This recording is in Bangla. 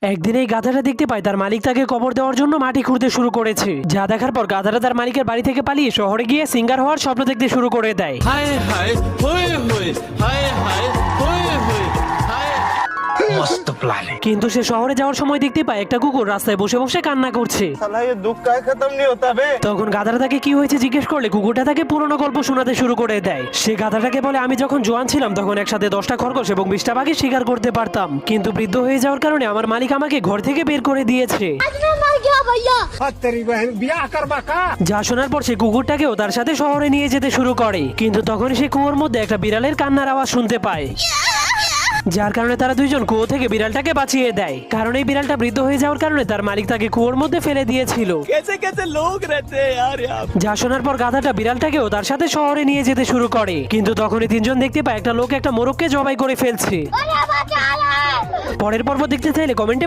একদিন এই গাধাটা দেখতে পায় তার মালিক তাকে কবর দেওয়ার জন্য মাটি খুঁড়তে শুরু করেছে। যা দেখার পর গাধাটা তার মালিকের বাড়ি থেকে পালিয়ে শহরে গিয়ে সিঙ্গার হওয়ার স্বপ্ন দেখতে শুরু করে দেয়। হায় হায় হোয়ে হোয়ে হায় হায় হোয়ে হোয়ে হায়। मस्त प्लान है। কিন্তু সে শহরে যাওয়ার সময় দেখতে পায় একটা কুকুর রাস্তায় বসে বসে কান্না করছে। साला ये दुख का खत्म नहीं होता बे। তখন গাধাটা তাকে কি হয়েছে জিজ্ঞেস করলে কুকুরটা তাকে পুরনো গল্প শোনাতে শুরু করে দেয়। সে গাধাটাকে বলে, আমি যখন জোয়ান ছিলাম তখন একসাথে 10টা খরগোশ এবং 20টা বাঘের শিকার করতে পারতাম, কিন্তু বৃদ্ধ হয়ে যাওয়ার কারণে আমার মালিক আমাকে ঘর থেকে বের করে দিয়েছে। तेरी बहन बियाह कर बाका। যা শোনার পর সে কুকুরটাকেও তার সাথে শহরে নিয়ে যেতে শুরু করে, কিন্তু তখন সে কুয়োর মধ্যে একটা বিড়ালের কান্নার আওয়াজ শুনতে পায়। যার কারণে তারা দুইজন কুয়ো থেকে বিড়ালটাকে বাঁচিয়ে দেয়, কারণ এই বিড়ালটা বৃদ্ধ হয়ে যাওয়ার কারণে তার মালিক তাকে কুয়োর মধ্যে ফেলে দিয়েছিল। कैसे कैसे लोग रहते हैं यार यहाँ पे। যা শোনার পর গাধাটা বিড়ালটাকেও তার সাথে শহরে নিয়ে যেতে শুরু করে, কিন্তু তখনই তিনজন দেখতে পায় একটা লোক একটা মোরগকে জবাই করে ফেলছে। পরের পর্ব দেখতে চাইলে কমেন্টে